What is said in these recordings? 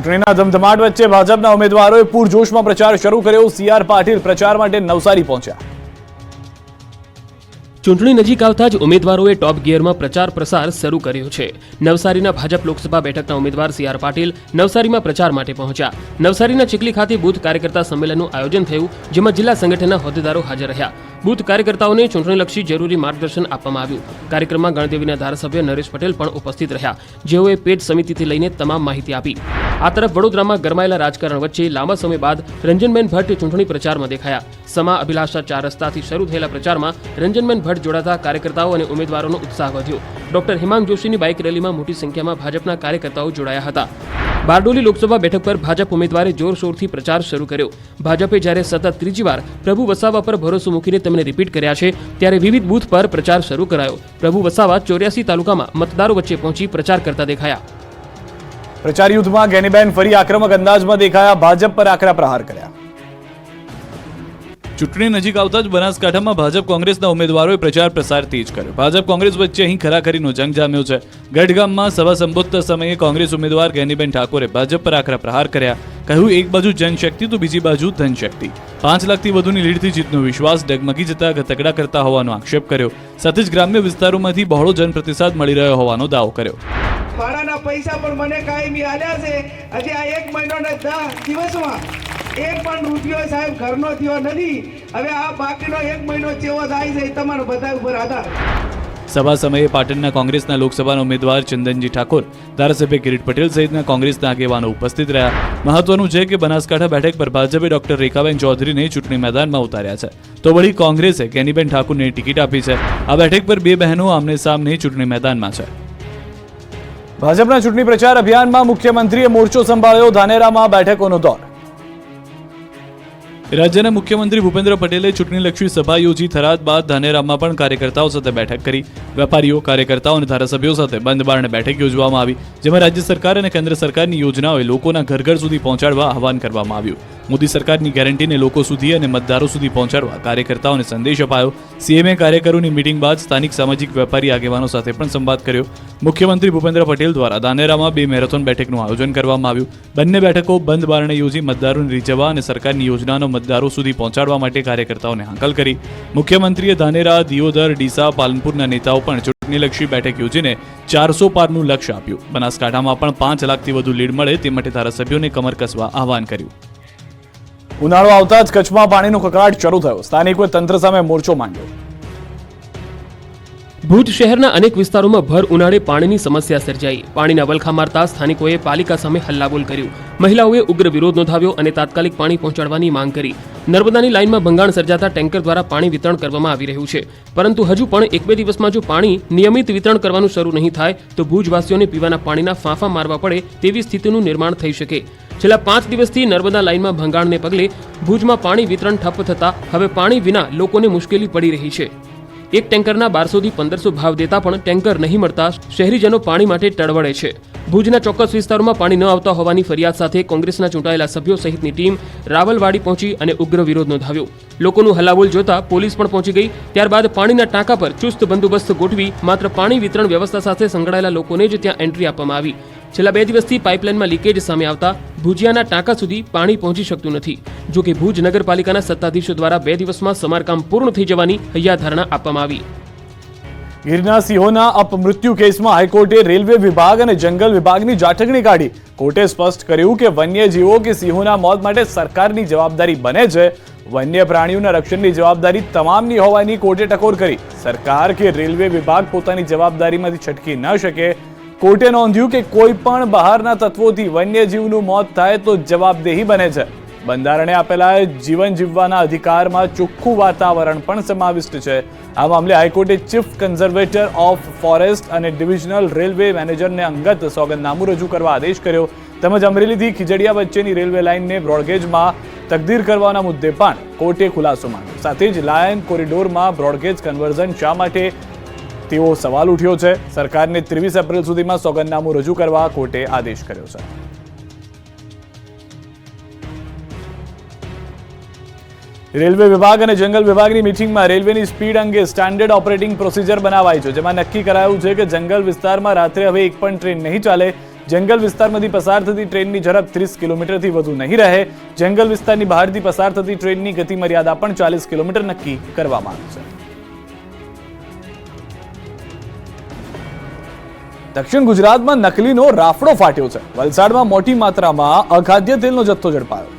ચૂંટણીના ધમધમાટ વચ્ચે ભાજપના ઉમેદવારોએ પૂરજોશમાં પ્રચાર શરૂ કર્યો। સી.આર. પાટીલ પ્રચાર માટે નવસારી પહોંચ્યા। ચૂંટણી નજીક આવતા જ ઉમેદવારોએ ટોપ ગિયરમાં પ્રચાર પ્રસાર શરૂ કર્યો છે। નવસારીના ભાજપ લોકસભા બેઠકના ઉમેદવાર સી.આર. પાટીલ નવસારીમાં પ્રચાર માટે પહોંચ્યા। નવસારીના ચીખલી ખાતે બૂથ કાર્યકર્તા સંમેલનનું આયોજન થયું, જેમાં જિલ્લા સંગઠનના હોદ્દેદારો હાજર રહ્યા। બૂથ કાર્યકર્તાઓને ચૂંટણીલક્ષી જરૂરી માર્ગદર્શન આપવામાં આવ્યું। કાર્યક્રમમાં ગણદેવીના ધારાસભ્ય નરેશ પટેલ પણ ઉપસ્થિત રહ્યા, જેઓએ પેજ સમિતિથી લઈને તમામ માહિતી આપી। આ તરફ વડોદરામાં ગરમાયેલા રાજકારણ વચ્ચે લાંબા સમય બાદ રંજનબેન ભટ્ટ ચૂંટણી પ્રચારમાં દેખાયા। સમા અભિલાષા 4 રસ્તાથી શરૂ થયેલા પ્રચારમાં રંજનબેન ભટ્ટ જોડાતા કાર્યકર્તાઓ અને ઉમેદવારોનો ઉત્સાહ વધ્યો। ડોક્ટર હિમાંગ જોશીની બાઇક રેલીમાં મોટી સંખ્યામાં ભાજપના કાર્યકર્તાઓ જોડાયા હતા। બારડોલી લોકસભા બેઠક પર ભાજપ ઉમેદવારે જોરશોરથી પ્રચાર શરૂ કર્યો। ભાજપે જ્યારે સતત ત્રીજી વાર પ્રભુ વસાવા પર ભરોસો મૂકીને તેમને રિપીટ કર્યા છે, ત્યારે વિવિધ બૂથ પર પ્રચાર શરૂ કરાયો। પ્રભુ વસાવા 84 તાલુકામાં મતદારો વચ્ચે પહોંચી પ્રચાર કરતા દેખાયા। પ્રચાર યુદ્ધમાં ગેનીબેન ફરી આક્રમક અંદાજમાં દેખાયા। ભાજપ પર આકરા પ્રહાર કર્યા। ચૂંટણી નજીક આવતા જ બનાસકાંઠામાં ભાજપ કોંગ્રેસના ઉમેદવારોએ પ્રચાર પ્રસાર તેજ કર્યો। ભાજપ કોંગ્રેસ વચ્ચે અહીં ખરાખરીનો જંગ જામ્યો છે। ગઢગામમાં સભા સંબોધતા સમયે કોંગ્રેસ ઉમેદવાર ગેનીબેન ઠાકોરે ભાજપ પર આકરા પ્રહાર કર્યા। કહ્યું, એક બાજુ જનશક્તિ તો બીજી બાજુ ધનશક્તિ। 5 લાખથી વધુની લીડથી જીતનો વિશ્વાસ ડગમગી જતા તગડા કરતા હોવાનો આક્ષેપ કર્યો। સાથે જ ગ્રામ્ય વિસ્તારોમાંથી બહોળો જનપ્રતિસાદ મળી રહ્યો હોવાનો દાવો કર્યો। ભાડાના પૈસા પણ મને કાયમી આલ્યા છે। હજી આ 1 મહિનો ને 10 દિવસમાં એક પણ રૂપિયો સાહેબ ઘરનો થયો નથી। હવે આ બાકીનો 1 મહિનો ચેવો થાય છે તમારો બધા ઉપર આધાર। સભા સમયે પાટણના કોંગ્રેસના લોકસભાના ઉમેદવાર ચંદનજી ઠાકોર, ધારાસભ્ય કિરીટ પટેલ સહિતના કોંગ્રેસના આગેવાનો ઉપસ્થિત રહ્યા। મહત્વનું છે કે બનાસકાંઠા બેઠક પર ભાજપે ડોક્ટર રેખાબેન ચૌધરીને ચૂંટણી મેદાનમાં ઉતાર્યા છે, તો વળી કોંગ્રેસે ગેનીબેન ઠાકોરને ટિકિટ આપી છે। આ બેઠક પર 2 બહેનો આમને સામને ચૂંટણી મેદાનમાં છે। ભાજપના ચૂંટણી પ્રચાર અભિયાનમાં મુખ્યમંત્રીએ મોરચો સંભાળ્યો। ધાનેરામાં બેઠકોનો દોર। રાજ્યના મુખ્યમંત્રી ભૂપેન્દ્ર પટેલે ચૂંટણીલક્ષી સભા યોજી થરાદ બાદ ધાનેરામાં પણ કાર્યકર્તાઓ સાથે બેઠક કરી। વેપારીઓ, કાર્યકર્તાઓ અને ધારાસભ્યો સાથે બંધ બારણે બેઠક યોજવામાં આવી, જેમાં રાજ્ય સરકાર અને કેન્દ્ર સરકારની યોજનાઓએ લોકોના ઘર ઘર સુધી પહોંચાડવા આહવાન કરવામાં આવ્યું। મોદી સરકારની ગેરંટીને લોકો સુધી અને મતદારો સુધી પહોંચાડવા કાર્યકર્તાઓને સંદેશ અપાયો। સીએમએ કાર્યકરોની મીટિંગ બાદ સ્થાનિક સામાજિક વેપારી આગેવાનો સાથે પણ સંવાદ કર્યો। મુખ્યમંત્રી ભૂપેન્દ્ર પટેલ દ્વારા ધાનેરામાં 2 મેરેથોન બેઠકનું આયોજન કરવામાં આવ્યું। બંને બેઠકો બંધ બારણે યોજી મતદારોને રીઝવવા અને સરકારની યોજનાનો મતદારો સુધી પહોંચાડવા માટે કાર્યકર્તાઓને હાંકલ કરી। મુખ્યમંત્રીએ ધાનેરા, દિયોદર, ડીસા, પાલનપુરના નેતાઓ પણ ચૂંટણીલક્ષી બેઠક યોજીને 400 પારનું લક્ષ્ય આપ્યું। બનાસકાંઠામાં પણ 5 લાખથી વધુ લીડ મળે તે માટે ધારાસભ્યોને કમર કસવા આહવાન કર્યું। ઉનાળો આવતા જ કચ્છમાં પાણીનો કકળાટ શરૂ થયો। સ્થાનિકોએ તંત્ર સામે મોરચો માંડ્યો। ભુજ શહેરના અનેક વિસ્તારોમાં ભર ઉનાળે પાણીની સમસ્યા સર્જાઈ। પાણીના વલખા મારતા સ્થાનિકોએ પાલિકા સામે હલ્લાબોલ કર્યું। મહિલાઓએ ઉગ્ર વિરોધ નોંધાવ્યો અને તાત્કાલિક પાણી પહોંચાડવાની માંગ કરી। નર્મદાની લાઇનમાં ભંગાણ સર્જાતા ટેન્કર દ્વારા પાણી વિતરણ કરવામાં આવી રહ્યું છે, પરંતુ હજુ પણ 1-2 દિવસમાં જો પાણી નિયમિત વિતરણ કરવાનું શરૂ નહીં થાય તો ભુજવાસીઓને પીવાના પાણીના ફાંફા મારવા પડે તેવી સ્થિતિનું નિર્માણ થઈ શકે। છેલ્લા 5 દિવસથી નર્મદા લાઇનમાં ભંગાણને પગલે ભુજમાં પાણી વિતરણ ઠપ્પ થતા હવે પાણી વિના લોકોને મુશ્કેલી પડી રહી છે। એક ટેન્કરના 1200 થી 1500 ભાવ દેતા પણ ટેન્કર નહીં મળતા શહેરીજનો પાણી માટે તડવડે છે। ભુજના ચોક્કસ વિસ્તારોમાં પાણી ન આવતા હોવાની ફરિયાદ સાથે કોંગ્રેસના ચૂંટાયેલા સભ્યો સહિતની ટીમ રાવલવાડી પહોંચી અને ઉગ્ર વિરોધ નોંધાવ્યો। લોકોનું હલ્લાબોલ જોતા પોલીસ પણ પહોંચી ગઈ। ત્યારબાદ પાણીના ટાંકા પર ચુસ્ત બંદોબસ્ત ગોઠવી માત્ર પાણી વિતરણ વ્યવસ્થા સાથે સંકળાયેલા લોકોને જ ત્યાં એન્ટ્રી આપવામાં આવી। છેલ્લા 2 દિવસથી પાઇપલાઇનમાં લીકેજ સામે આવતા ભુજિયાના ટાંકા સુધી પાણી પહોંચી શકતું નથી। જો કે ભુજ નગરપાલિકાના સત્તાધીશો દ્વારા 2 દિવસમાં સમારકામ પૂર્ણ થઈ જવાની હૈયાધારણા આપવામાં આવી। ગીરના સિંહોના અપમૃત્યુ કેસમાં હાઈકોર્ટે રેલવે વિભાગ અને જંગલ વિભાગની જાટકણી કાઢી। કોર્ટે સ્પષ્ટ કર્યું કે વન્યજીવો કે સિંહોના મોત માટે સરકારની જવાબદારી બને છે। વન્ય પ્રાણીઓના રક્ષણની જવાબદારી તમામની હોવાની કોર્ટે ટકોર કરી। સરકાર કે રેલવે વિભાગ પોતાની જવાબદારીમાંથી છટકી ન શકે। કોર્ટે નોંધ્યું કે કોઈ પણ બહારના તત્વોથી વન્યજીવનું મોત થાય તો જવાબદેહી બને છે। બંધારણે આપેલા જીવન જીવવાના અધિકારમાં ચોખ્ખું વાતાવરણ પણ સમાવિષ્ટ છે। આ મામલે હાઈકોર્ટે ચીફ કન્ઝર્વેટર ઓફ ફોરેસ્ટ અને ડિવિઝનલ રેલવે મેનેજરને અંગત સોગંદનામું રજૂ કરવા આદેશ કર્યો। તેમજ અમરેલીથી ખીજડીયા વચ્ચેની રેલવે લાઇનને બ્રોડગેજમાં તકદીર કરવાના મુદ્દે પણ કોર્ટે ખુલાસો માંગ્યો। સાથે જ લાયન કોરિડોરમાં બ્રોડગેજ કન્વર્ઝન શા માટે તેવો સવાલ ઉઠ્યો છે। સરકારને 23 એપ્રિલ સુધીમાં સોગંદનામું રજૂ કરવા કોર્ટે આદેશ કર્યો છે। રેલવે વિભાગ અને જંગલ વિભાગની મીટિંગમાં રેલવેની સ્પીડ અંગે સ્ટાન્ડર્ડ ઓપરેટિંગ પ્રોસિજર બનાવાઈ છે, જેમાં નક્કી કરાયું છે કે જંગલ વિસ્તારમાં રાત્રે હવે એક પણ ટ્રેન નહીં ચાલે। જંગલ વિસ્તારમાંથી પસાર થતી ટ્રેનની ઝડપ 30 કિલોમીટરથી વધુ નહીં રહે. જંગલ વિસ્તારની બહારથી પસાર થતી ટ્રેનની ગતિ મર્યાદા પણ 40 કિલોમીટર નક્કી કરવામાં આવી છે. દક્ષિણ ગુજરાતમાં નકલીનો રાફડો ફાટ્યો છે. વલસાડમાં મોટી માત્રામાં અખાદ્ય તેલનો જથ્થો ઝડપાયો.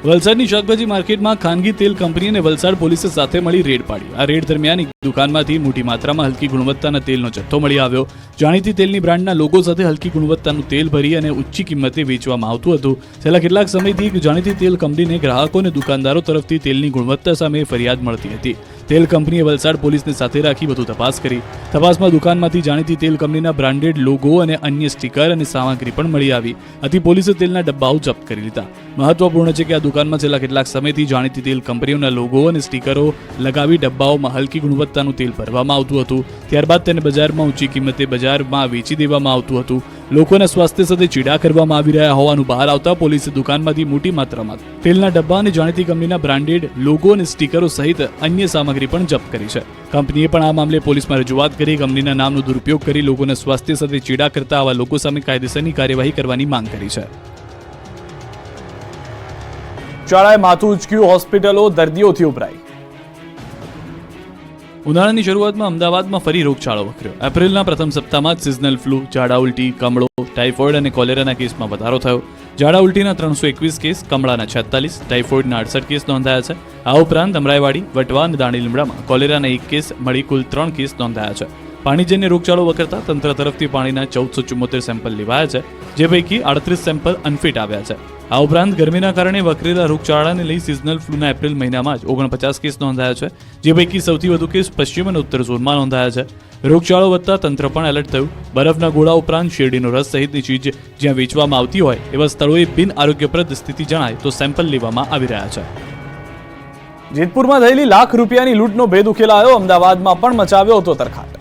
વલસાડની શાકભાજી માર્કેટમાં ખાનગી તેલ કંપની અને વલસાડ પોલીસે સાથે મળી રેડ પાડી. આ રેડ દરમિયાન એક દુકાનમાંથી મોટી માત્રામાં હલકી ગુણવત્તાના તેલનો જથ્થો મળી આવ્યો. જાણીતી તેલની બ્રાન્ડના લોગો સાથે હલકી ગુણવત્તાનું તેલ ભરી અને ઊંચી કિંમતે વેચવામાં આવતું હતું. છેલ્લા કેટલાક સમયથી એક જાણીતી તેલ કંપનીને ગ્રાહકો અને દુકાનદારો તરફથી તેલની ગુણવત્તા સામે ફરિયાદ મળતી હતી. તેલ કંપનીએ વલસાડ પોલીસને સાથે રાખી વધુ તપાસ કરી. તપાસમાં દુકાનમાંથી જાણીતી તેલ કંપનીના બ્રાન્ડેડ લોગો અને અન્ય સ્ટીકર અને સામગ્રી પણ મળી આવી. આથી પોલીસે તેલના ડબ્બાઓ જપ્ત કરી લીધા. મહત્વપૂર્ણ છે કે આ દુકાનમાં છેલ્લા કેટલાક સમયથી જાણીતી તેલ કંપનીઓના લોગો અને સ્ટીકરો લગાવી ડબ્બાઓમાં હલકી ગુણવત્તાનું તેલ ભરવામાં આવતું હતું. ત્યારબાદ તેને બજારમાં ઊંચી કિંમતે બજારમાં વેચી દેવામાં આવતું હતું. લોકોના સ્વાસ્થ્ય સાથે ચીડા કરવામાં આવી રહ્યા હોવાનું બહાર આવતા પોલીસે દુકાનમાંથી મોટી માત્રામાં તેલના ડબ્બા અને જાણીતી કંપનીના બ્રાન્ડેડ લોગો અને સ્ટીકરો સહિત અન્ય સામગ્રી પણ જપ્ત કરી છે. કંપનીએ પણ આ મામલે પોલીસમાં રજૂઆત કરી કંપનીના નામનો દુરુપયોગ કરી લોકોના સ્વાસ્થ્ય સાથે ચીડા કરતા આવા લોકો સામે કાયદેસરની કાર્યવાહી કરવાની માંગ કરી છે. શાળાએ માથું ઉચક્યું, હોસ્પિટલો દર્દીઓથી ઉભરાઈ. ઉનાળાની શરૂઆતમાં અમદાવાદમાં ફરી રોગચાળો વકર્યો. એપ્રિલના પ્રથમ સપ્તાહમાં જ સિઝનલ ફ્લૂ, ઝાડા ઉલટી, કમળો, ટાઇફોઇડ અને કોલેરાના કેસમાં વધારો થયો. ઝાડા ઉલટીના 321 કેસ, કમળાના 46, ટાઇફોઇડના 68 કેસ નોંધાયા છે. આ ઉપરાંત અમરાઈવાડી, વટવા અને દાણીલીમડામાં કોલેરાના 1 કેસ મળી કુલ 3 કેસ નોંધાયા છે. પાણીજન્ય રોગચાળો વકરતા તંત્ર તરફથી પાણીના 1474 સેમ્પલ લેવાયા છે, જે પૈકી 38 સેમ્પલ અનફિટ આવ્યા છે. આ ઉપરાંત ગરમીના કારણે વકરેલા રોગચાળાને લઈ સિઝનલ ફ્લૂના એપ્રિલ મહિનામાં જ 49 કેસ નોંધાયા છે, જે પૈકી સૌથી વધુ કેસ પશ્ચિમ અને ઉત્તર ઝોનમાં નોંધાયા છે. રોગચાળો વધતા તંત્ર પણ એલર્ટ થયું. બરફના ગોળા ઉપરાંત શેરડીનો રસ સહિતની ચીજ જ્યાં વેચવામાં આવતી હોય એવા સ્થળોએ બિન આરોગ્યપ્રદ સ્થિતિ જણાય તો સેમ્પલ લેવામાં આવી રહ્યા છે. જેતપુરમાં થયેલી લાખ રૂપિયાની લૂંટનો ભેદ ઉકેલાયો. અમદાવાદમાં પણ મચાવ્યો હતો તરખાટ.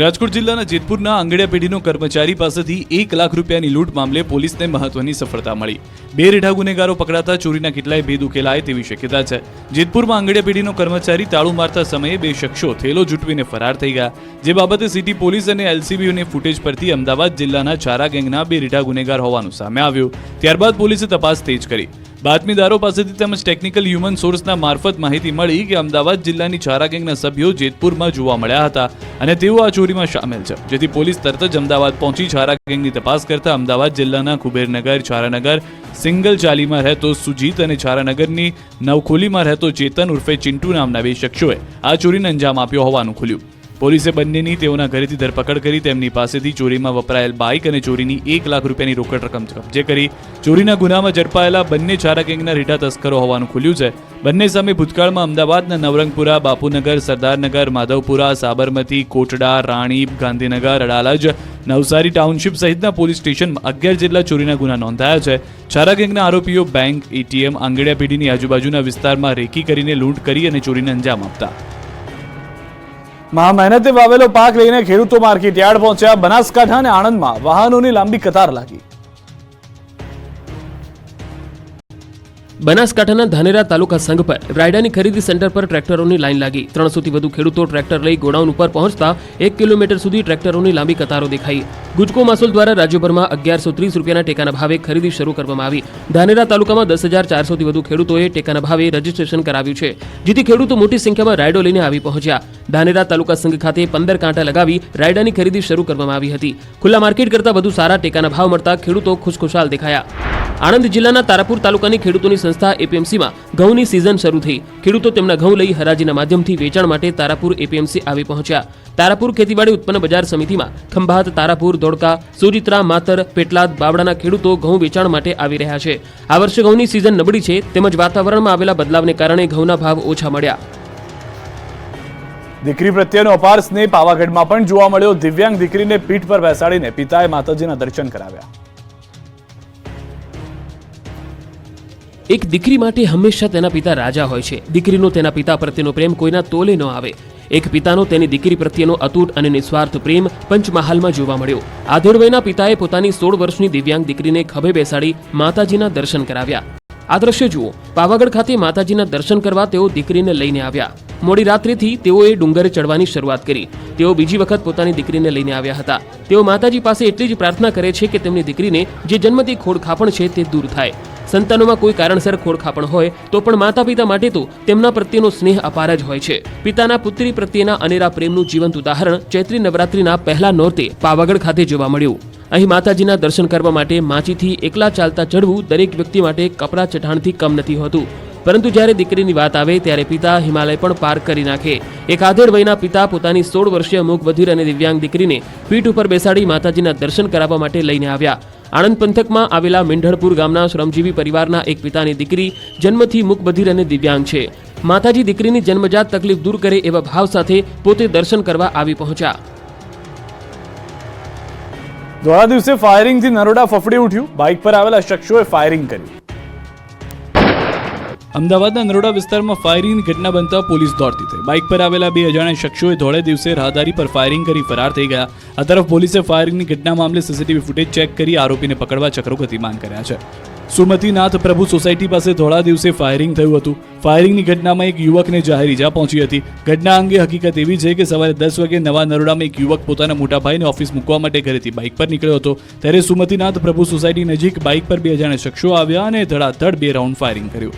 રાજકોટ જિલ્લાના જેતપુરના આંગડિયા પેઢીનો કર્મચારી પાસેથી 1 લાખ રૂપિયાની લૂંટ મામલે પોલીસને મહત્વની સફળતા મળી. 2 રેઢા ગુનેગારો પકડાતા ચોરીના કેટલાય ભેદ ઉકેલાય તેવી શક્યતા છે. જેતપુરમાં આંગડિયા પેઢીનો કર્મચારી તાળું મારતા સમયે 2 શખ્સો થેલો જૂટવીને ફરાર થઈ ગયા. જે બાબતે સિટી પોલીસ અને એલસીબીઓને ફૂટેજ પરથી અમદાવાદ જિલ્લાના ચારા ગેંગના 2 રેઢા ગુનેગાર હોવાનું સામે આવ્યું. ત્યારબાદ પોલીસે તપાસ તેજ કરી. બાતમીદારો પાસેથી તેમજ ટેકનિકલ હ્યુમન સોર્સના મારફત માહિતી મળી કે અમદાવાદ જિલ્લાની ચારા ગેંગના સભ્યો જેતપુરમાં જોવા મળ્યા હતા અને તેઓ આ ચોરીમાં સામેલ છે. જેથી પોલીસ તરત જ અમદાવાદ પહોંચી ચારા ગેંગની તપાસ કરતા અમદાવાદ જિલ્લાના કુબેરનગર, ચારાનગર, સિંગલ ચાલીમાં રહેતો સુજીત અને ચારાનગરની નવખોલીમાં રહેતો ચેતન ઉર્ફે ચિંટુ નામના 2 શખ્સોએ આ ચોરીને અંજામ આપ્યો હોવાનું ખુલ્યું. પોલીસે બંનેની તેઓના ઘરેથી ધરપકડ કરી તેમની પાસેથી ચોરીમાં વપરાયેલ બાઇક અને ચોરીની 1 લાખ રૂપિયાની રોકડ રકમ કબજે કરી. ચોરીના ગુનામાં ઝડપાયેલા બંને ચારા ગેંગના રીઢા તસ્કરો હોવાનું ખુલ્યું છે. બંને સામે ભૂતકાળમાં અમદાવાદના નવરંગપુરા, બાપુનગર, સરદારનગર, માધવપુરા, સાબરમતી, કોટડા, રાણીપ, ગાંધીનગર, અડાલજ, નવસારી ટાઉનશીપ સહિતના પોલીસ સ્ટેશનમાં 11 જેટલા ચોરીના ગુના નોંધાયા છે. ચારા ગેંગના આરોપીઓ બેંક, એટીએમ, આંગડિયા પેઢીની આજુબાજુના વિસ્તારમાં રેકી કરીને લૂંટ કરી અને ચોરીને અંજામ આપતા. મહેનતે વાવેલો પાક લઈને ખેડૂતો માર્કેટ યાર્ડ પહોંચ્યા. બનાસકાંઠા અને આણંદમાં વાહનોની લાંબી કતાર લાગી. બનાસકાંઠાના ધાનેરા તાલુકા સંઘ પર રાયડાની ખરીદી સેન્ટર પર ટ્રેક્ટરોની લાઈન લાગી. 300થી વધુ ખેડૂતો ટ્રેક્ટર લઈ ગોડાઉન ઉપર પહોંચતા 1 કિલોમીટર સુધી ટ્રેક્ટરોની લાંબી કતારો દેખાઈ. ગુજકો માસૂલ દ્વારા રાજ્યભરમાં 1130 રૂપિયાના ટેકાના ભાવે ખરીદી શરૂ કરવામાં આવી. ધાનેરા તાલુકામાં 10,400થી વધુ ખેડૂતોએ ટેકાના ભાવે રજીસ્ટ્રેશન કરાવ્યું છે, જેથી ખેડૂતો મોટી સંખ્યામાં રાયડો લઈને આવી પહોંચ્યા. ધાનેરા તાલુકા સંઘ ખાતે 15 કાંટા લગાવી રાયડાની ખરીદી શરૂ કરવામાં આવી હતી. ખુલ્લા માર્કેટ કરતાં વધુ સારા ટેકાના ભાવ મળતા ખેડૂતો ખુશખુશાલ દેખાયા. આણંદ જિલ્લાના તારાપુર તાલુકાની ખેડૂતોની સંસ્થા એપીએમસીમાં ઘઉંની સિઝન શરૂ થઈ. ખેડૂતો તેમના ઘઉં લઈ હરાજીના માધ્યમથી વેચાણ માટે તારાપુર એપીએમસી આવી પહોંચ્યા. તારાપુર ખેતીવાડી ઉત્પન્ન બજાર સમિતિમાં ખંભાત, તારાપુર, ધોળકા, સુજિત્રા, માતર, પેટલાદ, બાવડાના ખેડૂતો ઘઉં વેચાણ માટે આવી રહ્યા છે. આ વર્ષે ઘઉંની સિઝન નબળી છે, તેમજ વાતાવરણમાં આવેલા બદલાવને કારણે ઘઉંના ભાવ ઓછા મળ્યા. દીકરી પ્રત્યેનો અપાર સ્નેહ પાવાગઢમાં પણ જોવા મળ્યો. દિવ્યાંગ દીકરીને પીઠ પર બેસાડીને પિતાએ માતાજીના દર્શન કરાવ્યા. એક દીકરી માટે હંમેશા તેના પિતા રાજા હોય છે. દીકરીનો તેના પિતા પ્રત્યેનો પ્રેમ કોઈના તોલે ન આવે. એક પિતાનો તેની દીકરી પ્રત્યેનો અતૂટ અને નિસ્વાર્થ પ્રેમ પંચમહાલમાં જોવા મળ્યો. આધેડ વયના પિતાએ પોતાની 16 વર્ષની દિવ્યાંગ દીકરીને ખભે બેસાડી માતાજીના દર્શન કરાવ્યા. આ દ્રશ્ય જુઓ. પાવાગઢ ખાતે માતાજીના દર્શન કરવા તેઓ દીકરીને લઈને આવ્યા. મોડી રાત્રિથી તેઓએ ડુંગર ચડવાની શરૂઆત કરી. તેઓ બીજી વખત પોતાની દીકરીને લઈને આવ્યા હતા. તેઓ માતાજી પાસે એટલી જ પ્રાર્થના કરે છે કે તેમની દીકરીને જે જન્મથી ખોડખાપણ છે તે દૂર થાય. સંતાનોમાં કોઈ કારણસર ખોડખાપણ હોય તો પણ માતા પિતા માટે તો તેમના પ્રત્યેનો સ્નેહ અપાર જ હોય છે. પિતાના પુત્રી પ્રત્યેના અનેરા પ્રેમનું જીવંત ઉદાહરણ ચૈત્રી નવરાત્રિના પહેલા નોરતે પાવાગઢ ખાતે જોવા મળ્યું. અહીં માતાજીના દર્શન કરવા માટે માચીથી એકલા ચાલતા ચડવું દરેક વ્યક્તિ માટે કપરા ચઢાણથી કમ નથી હોતું. પરંતુ જ્યારે દીકરીની વાત આવે ત્યારે પિતા હિમાલય પણ પાર કરી નાખે. એક આધેડ વયના પિતા પોતાની 16 વર્ષીય મૂક બધિર અને દિવ્યાંગ દીકરીને પીઠ ઉપર બેસાડી માતાજીના દર્શન કરાવવા માટે લઈને આવ્યા. આણંદ પંથકમાં આવેલા મેંઢળપુર ગામના શ્રમજીવી પરિવારના એક પિતાની દીકરી જન્મથી મૂક બધિર અને દિવ્યાંગ છે. માતાજી દીકરીની જન્મજાત તકલીફ દૂર કરે એવા ભાવ સાથે પોતે દર્શન કરવા આવી પહોંચ્યા. ધોળા દિવસે ફાયરિંગથી નરોડા ફફડી ઉઠ્યું. બાઇક પર આવેલા શખ્સોએ ફાયરિંગ કર્યું. અમદાવાદના નરોડા વિસ્તારમાં ફાયરિંગની ઘટના બનતા પોલીસ દોડતી થઈ. બાઇક પર આવેલા 2 અજાણ્યા શખ્સોએ ધોળે દિવસે રાહદારી પર ફાયરિંગ કરી ફરાર થઈ ગયા. આ તરફ પોલીસે ફાયરિંગની ઘટના મામલે સીસીટીવી ફૂટેજ ચેક કરી આરોપીને પકડવા ચક્રો ગતિમાન કર્યા છે. સુમતીનાથ પ્રભુ સોસાયટી પાસે ધોળા દિવસે ફાયરિંગ થયું હતું. ફાયરિંગની ઘટનામાં એક યુવકને જાહેર ઈજા પહોંચી હતી. ઘટના અંગે હકીકત એવી છે કે સવારે 10 વાગે નવા નરોડામાં એક યુવક પોતાના મોટા ભાઈને ઓફિસ મૂકવા માટે ઘરેથી બાઇક પર નીકળ્યો હતો. ત્યારે સુમતીનાથ પ્રભુ સોસાયટી નજીક બાઇક પર 2 અજાણ્યા શખ્સો આવ્યા અને ધડાધડ 2 રાઉન્ડ ફાયરિંગ કર્યું,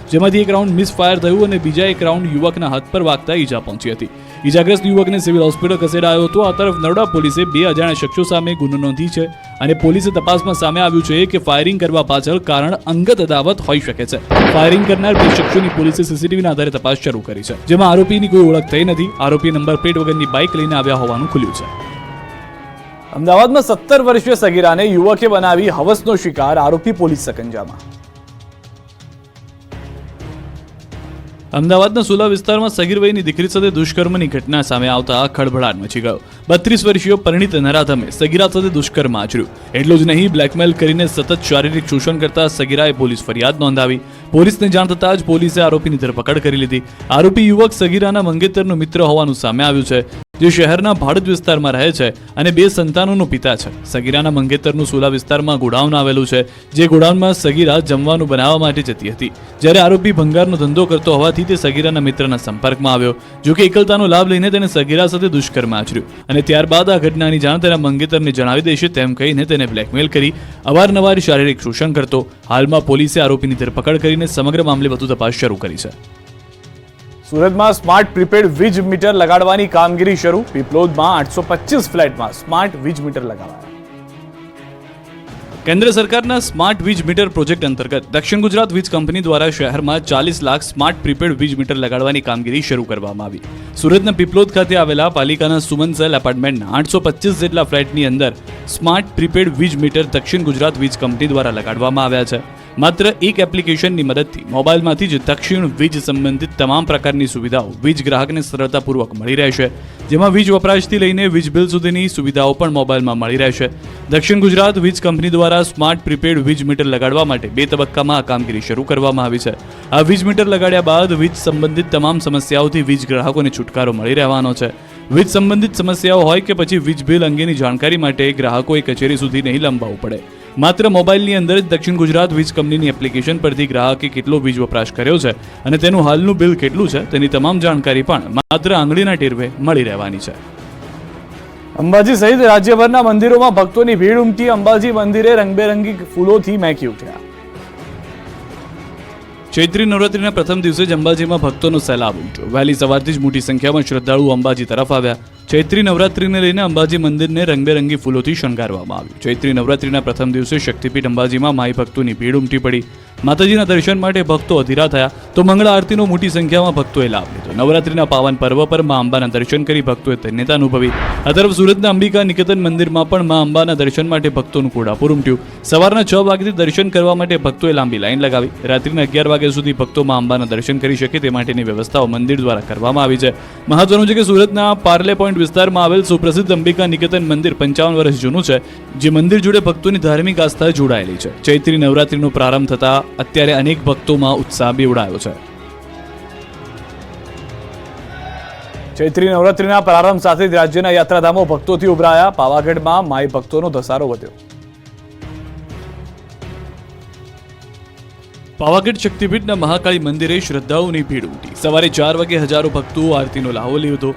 જેમાંથી એક રાઉન્ડ મિસ ફાયર થયું અને બીજા એક રાઉન્ડ યુવકના હાથ પર વાગતા ઈજા પહોંચી હતી. ઈજાગ્રસ્ત યુવકને સિવિલ હોસ્પિટલ ખસેડાયો હતો. આ તરફ નરોડા પોલીસે 2 અજાણ્યા શખ્સો સામે ગુનો નોંધી છે અને પોલીસે તપાસમાં સામે આવ્યું છે કે ફાયરિંગ કરવા પાછળ કારણ અંગત અદાવત હોઈ શકે છે. ફાયરિંગ કરનાર 2 શખ્સોની પોલીસે સીસીટીવીના આધારે તપાસ શરૂ કરી છે, જેમાં આરોપીની કોઈ ઓળખ થઈ નથી. આરોપી નંબર પ્લેટ વગરની બાઇક લઈને આવ્યા હોવાનું ખુલ્યું છે. અમદાવાદમાં 17 વર્ષીય સગીરાને યુવકે બનાવી હવસનો શિકાર. આરોપી પોલીસ સકંજામાં. અમદાવાદના સુલા વિસ્તારમાં સગીર વયની દીકરી સાથે દુષ્કર્મની ઘટના સામે આવતા ખળભળાટ મચી ગયો. 32 વર્ષીય પરિણીત નરાધમે સગીરા સાથે દુષ્કર્મ આચર્યું. એટલું જ નહીં, બ્લેકમેલ કરીને સતત શારીરિક શોષણ કરતા સગીરાએ પોલીસ ફરિયાદ નોંધાવી. પોલીસને જાણ થતાં જ પોલીસે આરોપીની ધરપકડ કરી લીધી. આરોપી યુવક સગીરાના મંગેતરનો મિત્ર હોવાનું સામે આવ્યું છે, જે શહેરના ભાડજ વિસ્તારમાં રહે છે અને 2 સંતાનોનો પિતા છે. સગીરાના મંગેતરનું સુલા વિસ્તારમાં ગોડાઉન આવેલું છે, જે ગોડાઉનમાં સગીરા જમવાનું બનાવવા માટે જતી હતી. જ્યારે આરોપી ભંગારનો ધંધો કરતો હોવાથી તે સગીરાના મિત્રના સંપર્કમાં આવ્યો. જો કે એકલતાનો લાભ લઈને તેને સગીરા સાથે દુષ્કર્મ આચર્યું અને ત્યારબાદ આ ઘટનાની જાણ તેના મંગેતરને જણાવી દેશે તેમ કહીને તેને બ્લેકમેલ કરી અવારનવાર શારીરિક શોષણ કરતો. હાલમાં પોલીસે આરોપીની ધરપકડ કરીને સમગ્ર મામલે વધુ તપાસ શરૂ કરી છે. સુરતમાં સ્માર્ટ પ્રીપેડ વીજ મીટર લગાડવાની કામગીરી શરૂ. પીપલોદમાં 825 ફ્લેટમાં સ્માર્ટ વીજ મીટર લગાવાયા. કેન્દ્ર સરકારના સ્માર્ટ વીજ મીટર પ્રોજેક્ટ અંતર્ગત દક્ષિણ ગુજરાત વીજ કંપની દ્વારા શહેરમાં 40 લાખ સ્માર્ટ પ્રીપેડ વીજ મીટર લગાડવાની કામગીરી શરૂ કરવામાં આવી. સુરતના પીપલોદ ખાતે આવેલા પાલિકાના સુમનસેલ એપાર્ટમેન્ટના 825 જેટલા ફ્લેટની અંદર સ્માર્ટ પ્રીપેડ વીજ મીટર દક્ષિણ ગુજરાત વીજ કંપની દ્વારા લગાડવામાં આવ્યા છે. માત્ર એક એપ્લિકેશનની મદદથી મોબાઈલમાંથી જ દક્ષિણ વીજ સંબંધિત તમામ પ્રકારની સુવિધાઓ વીજ ગ્રાહકને સરળતાપૂર્વક મળી રહેશે, જેમાં વીજ વપરાશથી લઈને વીજ બિલ સુધીની સુવિધાઓ પણ મોબાઈલમાં મળી રહેશે. દક્ષિણ ગુજરાત વીજ કંપની દ્વારા સ્માર્ટ પ્રીપેડ વીજ મીટર લગાડવા માટે 2 તબક્કામાં આ કામગીરી શરૂ કરવામાં આવી છે. આ વીજ મીટર લગાડ્યા બાદ વીજ સંબંધિત તમામ સમસ્યાઓથી વીજ ગ્રાહકોને છુટકારો મળી રહેવાનો છે. વીજ સંબંધિત સમસ્યાઓ હોય કે પછી વીજ બિલ અંગેની જાણકારી માટે ગ્રાહકોએ કચેરી સુધી નહીં લંબાવવું પડે. માત્ર મોબાઈલની અંદર જ દક્ષિણ ગુજરાત વીજ કંપનીની એપ્લિકેશન પરથી ગ્રાહકે કેટલો વીજ વપરાશ કર્યો છે અને તેનું હાલનું બિલ કેટલું છે તેની તમામ જાણકારી પણ માત્ર આંગળીના ટેરવે મળી રહેવાની છે. અંબાજી સહિત રાજ્યભરના મંદિરોમાં ભક્તોની ભીડ ઉમટી. અંબાજી મંદિરે રંગબેરંગી ફૂલોથી મહેકી ઉઠ્યા. ચૈત્રી નવરાત્રીના પ્રથમ દિવસે જ અંબાજીમાં ભક્તોનો સૈલાબ ઉમટ્યો. વહેલી સવારથી જ મોટી સંખ્યામાં શ્રદ્ધાળુઓ અંબાજી તરફ આવ્યા. ચૈત્રી નવરાત્રીને લઈને અંબાજી મંદિરને રંગબેરંગી ફૂલોથી શણગારવામાં આવ્યું. ચૈત્રી નવરાત્રીના પ્રથમ દિવસે શક્તિપીઠ અંબાજીમાં માઈ ભક્તોની ભીડ ઉમટી પડી. માતાજીના દર્શન માટે ભક્તો અધીરા થયા તો મંગળા આરતીનો મોટી સંખ્યામાં ભક્તોએ લાભ લીધો. નવરાત્રીના પાવન પર્વ પર મા અંબાના દર્શન કરી ભક્તોએ ધન્યતા અનુભવી. આ તરફ સુરતના અંબિકા નિકેતન મંદિરમાં પણ મા અંબાના દર્શન માટે ભક્તોનું ઘોડાપુર ઉમટ્યું. સવારના 6 વાગ્યાથી દર્શન કરવા માટે ભક્તોએ લાંબી લાઈન લગાવી. રાત્રિના 11 વાગ્યા સુધી ભક્તો મા અંબાના દર્શન કરી શકે તે માટેની વ્યવસ્થાઓ મંદિર દ્વારા કરવામાં આવી છે. મહત્વનું છે કે સુરતના પાર્લે પોઈન્ટ વિસ્તારમાં આવેલ સુપ્રસિદ્ધ અંબિકા નિકેતન મંદિર 55 વર્ષ જૂનું છે, જે મંદિર જોડે ભક્તોની ધાર્મિક આસ્થા જોડાયેલી છે. ચૈત્રી નવરાત્રીનો પ્રારંભ થતા અત્યારે અનેક ભક્તોમાં ઉત્સાહ બેવડાયો છે. ચૈત્રી નવરાત્રીના પ્રારંભ સાથે જ રાજ્યના યાત્રાધામો ભક્તોથી ઉભરાયા. પાવાગઢમાં માઈ ભક્તોનો ધસારો વધ્યો. પાવાગઢ શક્તિપીઠના મહાકાળી મંદિરે શ્રદ્ધાળુઓની ભીડ ઉમટી. સવારે 4 વાગે હજારો ભક્તોએ આરતીનો લાહો લીધો હતો.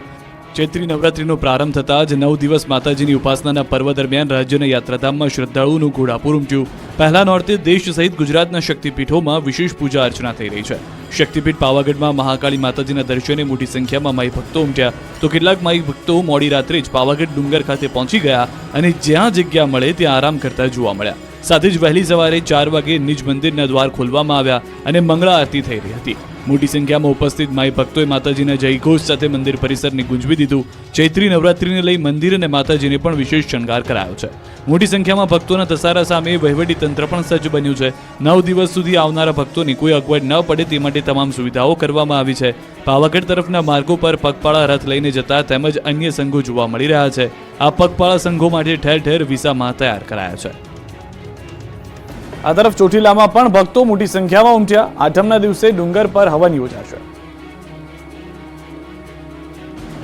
ચૈત્રી નવરાત્રીનો પ્રારંભ થતાં જ 9 દિવસ માતાજીની ઉપાસનાના પર્વ દરમિયાન રાજ્યના યાત્રાધામમાં શ્રદ્ધાળુઓનું ઘોડાપૂર ઉમટ્યું. પહેલા નોરતે દેશ સહિત ગુજરાતના શક્તિપીઠોમાં વિશેષ પૂજા અર્ચના થઈ રહી છે. શક્તિપીઠ પાવાગઢમાં મહાકાળી માતાજીના દર્શને મોટી સંખ્યામાં માઈ ભક્તો ઉમટ્યા, તો કેટલાક માઈ ભક્તો મોડી રાત્રે જ પાવાગઢ ડુંગર ખાતે પહોંચી ગયા અને જ્યાં જગ્યા મળે ત્યાં આરામ કરતા જોવા મળ્યા. સાથે જ વહેલી સવારે 4 વાગે નિજ મંદિરના દ્વાર ખોલવામાં આવ્યા અને મંગળા આરતી થઈ રહી હતી. મોટી સંખ્યામાં ઉપસ્થિત માઈ ભક્તોએ માતાજીના જયઘોષ સાથે મંદિર પરિસરને ગુંજવી દીધું. ચૈત્રી નવરાત્રીને લઈ મંદિર અને માતાજીને પણ વિશેષ શણગાર કરાયો છે. મોટી સંખ્યામાં ભક્તોના ધસારા સામે વહીવટી તંત્ર પણ સજ્જ બન્યું છે. 9 દિવસ સુધી આવનારા ભક્તોની કોઈ અગવડ ન પડે તે માટે તમામ સુવિધાઓ કરવામાં આવી છે. પાવાગઢ તરફના માર્ગો પર પગપાળા રથ લઈને જતા તેમજ અન્ય સંઘો જોવા મળી રહ્યા છે. આ પગપાળા સંઘો માટે ઠેર ઠેર વિસામાં તૈયાર કરાયા છે. આ તરફ ચોટીલામાં પણ ભક્તો મોટી સંખ્યામાં ઉમટ્યા. આઠમના દિવસે ડુંગર પર હવન યોજાશે.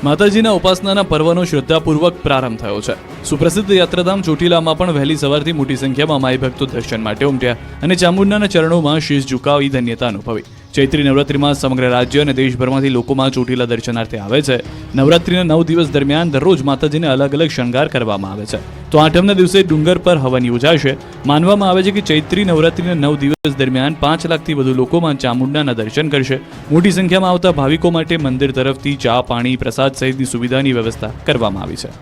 માતાજીના ઉપાસનાના પર્વનો શ્રદ્ધાપૂર્વક પ્રારંભ થયો છે. સુપ્રસિદ્ધ યાત્રાધામ ચોટીલામાં પણ વહેલી સવારથી મોટી સંખ્યામાં માઈ ભક્તો દર્શન માટે ઉમટ્યા અને ચામુંડાના ચરણોમાં શીશ ઝુકાવી ધન્યતા અનુભવી. ચૈત્રી નવરાત્રીમાં સમગ્ર રાજ્ય અને દેશભરમાંથી લોકોમાં ચોટીલા દર્શનાર્થે આવે છે. નવરાત્રીના 9 દિવસ દરમિયાન દરરોજ માતાજીને અલગ અલગ શણગાર કરવામાં આવે છે. તો આઠમના દિવસે ડુંગર પર હવન યોજાશે. માનવામાં આવે છે કે ચૈત્રી નવરાત્રીના 9 દિવસ દરમિયાન 5 લાખથી વધુ લોકોમાં ચામુંડાના દર્શન કરશે. મોટી સંખ્યામાં આવતા ભાવિકો માટે મંદિર તરફથી ચા, પાણી, પ્રસાદ સહિતની સુવિધાની વ્યવસ્થા કરવામાં આવી છે.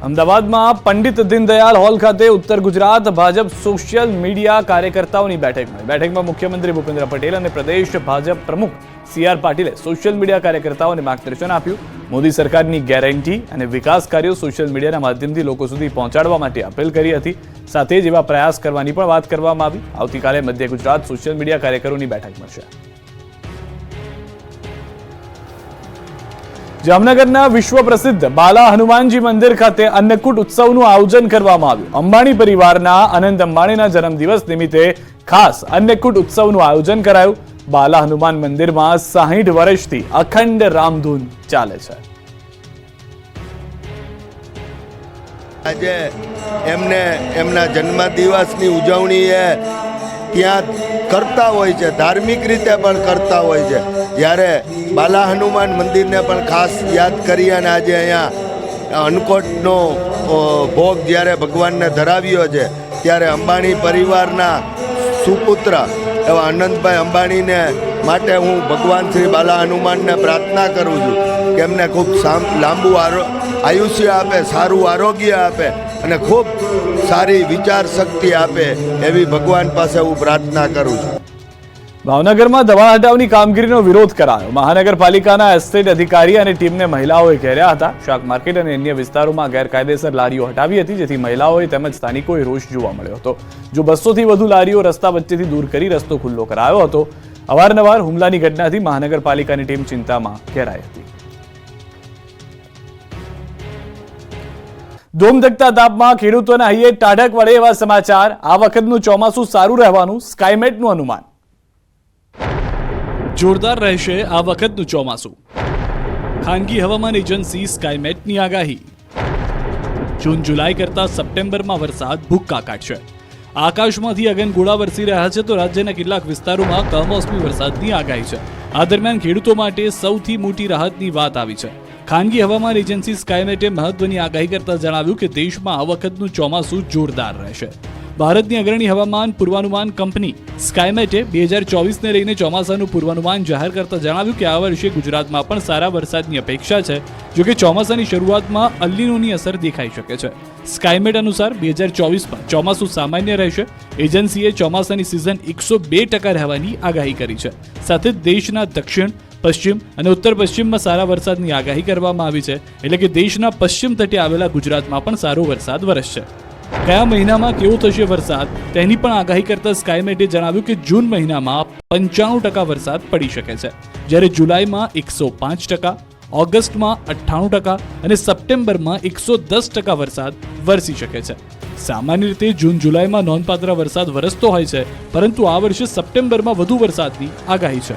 અમદાવાદમાં પંડિત દીનદયાળ હોલ ખાતે ઉત્તર ગુજરાત ભાજપ સોશિયલ મીડિયા કાર્યકર્તાઓની બેઠક મળી. બેઠકમાં મુખ્યમંત્રી ભૂપેન્દ્ર પટેલ અને પ્રદેશ ભાજપ પ્રમુખ CR પાટીલે સોશિયલ મીડિયા કાર્યકર્તાઓને માર્ગદર્શન આપ્યું. મોદી સરકારની ગેરંટી અને વિકાસ કાર્યો સોશિયલ મીડિયાના માધ્યમથી લોકો સુધી પહોંચાડવા માટે અપીલ કરી હતી. સાથે જ એવા પ્રયાસ કરવાની પણ વાત કરવામાં આવી. આવતીકાલે મધ્ય ગુજરાત સોશિયલ મીડિયા કાર્યકરોની બેઠક મળશે. જામનગરના વિશ્વ પ્રસિદ્ધ બાલા હનુમાનજી મંદિર ખાતે અન્નકૂટ ઉત્સવનું આયોજન કરવામાં આવ્યું. અંબાણી પરિવારના અનંત અંબાણીના જન્મદિવસ નિમિત્તે ખાસ અન્નકૂટ ઉત્સવનું આયોજન કરાયું. બાલા હનુમાન મંદિરમાં 60 વર્ષથી અખંડ રામધૂન ચાલે છે. આજે એમને એમના જન્મદિવસની ઉજવણી ત્યાં કરતા હોય છે, ધાર્મિક રીતે પણ કરતા હોય છે. જ્યારે બાલા હનુમાન મંદિરને પણ ખાસ યાદ કરી અને આજે અહીંયા અન્નકૂટનો ભોગ જ્યારે ભગવાનને ધરાવ્યો છે, ત્યારે અંબાણી પરિવારના સુપુત્ર એવા અનંતભાઈ અંબાણીને માટે હું ભગવાન શ્રી બાલા હનુમાનને પ્રાર્થના કરું છું કે એમને ખૂબ લાંબુ આયુષ્ય આપે, સારું આરોગ્ય આપે અને ખૂબ સારી વિચાર શક્તિ આપે એવી ભગવાન પાસે હું પ્રાર્થના કરું છું. ભાવનગરમાં દવા હટાવની કામગીરીનો વિરોધ કરાયો. મહાનગરપાલિકાના એસ્ટેટ અધિકારી અને ટીમને મહિલાઓએ ઘેર્યા હતા. શાક માર્કેટ અને અન્ય વિસ્તારોમાં ગેરકાયદેસર લારીઓ હટાવી હતી, જેથી મહિલાઓએ તેમજ સ્થાનિકોએ રોષ જોવા મળ્યો હતો. જો 200 થી વધુ લારીઓ રસ્તા વચ્ચેથી દૂર કરી રસ્તો ખુલ્લો કરાયો હતો. અવારનવાર હુમલાની ઘટનાથી મહાનગરપાલિકાની ટીમ ચિંતામાં ઘેરાઈ હતી. ધોમધકતા તાપમાં ખેડૂતોના હૈયે ટાઢક વળે એવા સમાચાર. આ વખતનું ચોમાસું સારું રહેવાનું સ્કાયમેટનું અનુમાન. જોરદાર રહેશે આ વખતનું ચોમાસું. ખાનગી હવામાન એજન્સી સ્કાયમેટની આગાહી. જૂન જુલાઈ કરતા સપ્ટેમ્બરમાં વરસાદ ભૂક્કા કાઢશે. આકાશમાંથી અગનગોળા વરસી રહ્યા છે, તો રાજ્યના કેટલાક વિસ્તારોમાં કમોસમી વરસાદની આગાહી છે. આ દરમિયાન ખેડૂતો માટે સૌથી મોટી રાહતની વાત આવી છે. ખાનગી હવામાન એજન્સી સ્કાયમેટે મહત્વની આગાહી કરતા જણાવ્યું કે દેશમાં આ વખતનું ચોમાસું જોરદાર રહેશે. ભારતની અગ્રણી હવામાન પૂર્વાનુમાન કંપની સ્કાયમેટે 2024ને લઈને ચોમાસાનું પૂર્વાનુમાન જાહેર કરતા જણાવ્યું કે આ વર્ષે ગુજરાતમાં પણ સારા વરસાદની અપેક્ષા છે. જોકે ચોમાસાની શરૂઆતમાં અલ્નીનોની અસર દેખાઈ શકે છે. સ્કાયમેટ અનુસાર 2024માં ચોમાસું સામાન્ય રહેશે. એજન્સીએ ચોમાસાની સિઝન 102% રહેવાની આગાહી કરી છે. સાથે જ દેશના દક્ષિણ, પશ્ચિમ અને ઉત્તર પશ્ચિમમાં સારા વરસાદની આગાહી કરવામાં આવી છે. એટલે કે દેશના પશ્ચિમ તટે આવેલા ગુજરાતમાં પણ સારો વરસાદ વરસશે. કયા મહિનામાં કેવો થશે વરસાદ તેની પણ આગાહી કરતા સ્કાયમેટે જણાવ્યું કે જૂન મહિનામાં 95% વરસાદ પડી શકે છે, જ્યારે જુલાઈમાં 105%, ઓગસ્ટમાં 98% અને સપ્ટેમ્બરમાં 110% વરસાદ વરસી શકે છે. સામાન્ય રીતે જૂન જુલાઈમાં નોંધપાત્ર વરસાદ વરસતો હોય છે, પરંતુ આ વર્ષે સપ્ટેમ્બરમાં વધુ વરસાદની આગાહી છે.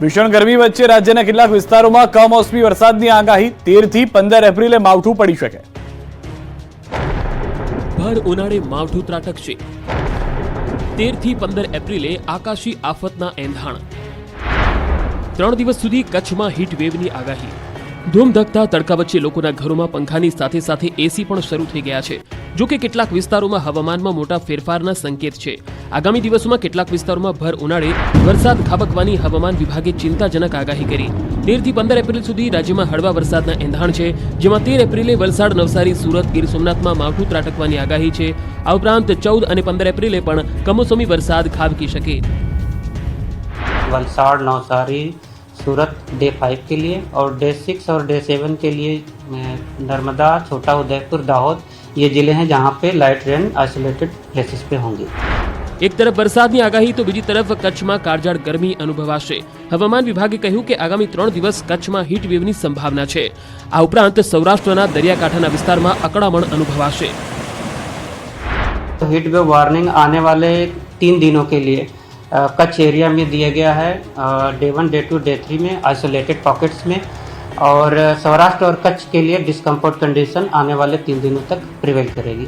ભીષણ ગરમી વચ્ચે રાજ્યના કેટલાક વિસ્તારોમાં કમોસમી વરસાદની આગાહી. 13 થી 15 એપ્રિલે માવઠું પડી શકે. ભર ઉનાળે માવઠું ત્રાટકશે. 13 થી 15 એપ્રિલે આકાશી આફતના એંધાણ. 3 દિવસ સુધી કચ્છમાં હીટ વેવની આગાહી. ધૂમધકતા તડકા વચ્ચે લોકોના ઘરોમાં પંખાની સાથે સાથે એસી પણ શરૂ થઈ ગયા છે. જો કે કેટલાક વિસ્તારોમાં હવામાનમાં મોટા ફેરફારના સંકેત છે. આગામી દિવસોમાં કેટલાક વિસ્તારોમાં ભર ઉનાળે વરસાદ ખાબકવાની હવામાન વિભાગે ચિંતાજનક આગાહી કરી. 13 થી 15 એપ્રિલ સુધી રાજ્યમાં હળવા વરસાદના એંધાણ છે, જેમાં 13 એપ્રિલે વલસાડ, નવસારી, સુરત, ગીર સોમનાથમાં માવઠું ત્રાટકવાની આગાહી છે. આ ઉપરાંત 14 અને 15 એપ્રિલે પણ કમોસમી વરસાદ ખાબકી શકે. वलसाड़, नवसारी, सूरत डे 5 के लिए और डे 6 और डे 7 के लिए नर्मदा, छोटा उदयपुर, दाहोद ये ज़िले हैं जहाँ पे लाइट रेन आइसोलेटेड प्लेसेस पे होंगी. એક તરફ વરસાદની આગાહી તો બીજી તરફ કચ્છમાં કાળઝાળ ગરમી અનુભવાશે. હવામાન વિભાગે કહ્યું કે આગામી 3 દિવસ કચ્છમાં હીટ વેવની સંભાવના છે. આ ઉપરાંત સૌરાષ્ટ્રના દરિયાકાંઠાના વિસ્તારમાં અકળામણ અનુભવાશે. तो हीट वेव वार्निंग आने वाले 3 दिनों के लिए कच्छ एरिया में दिया गया है. डे 1, डे 2, डे 3 में आइसोलेटेड पॉकेट्स में, और सौराष्ट्र और कच्छ के लिए डिस्कम्फर्ट कंडीशन आने वाले 3 दिनों तक प्रिवेल करेगी.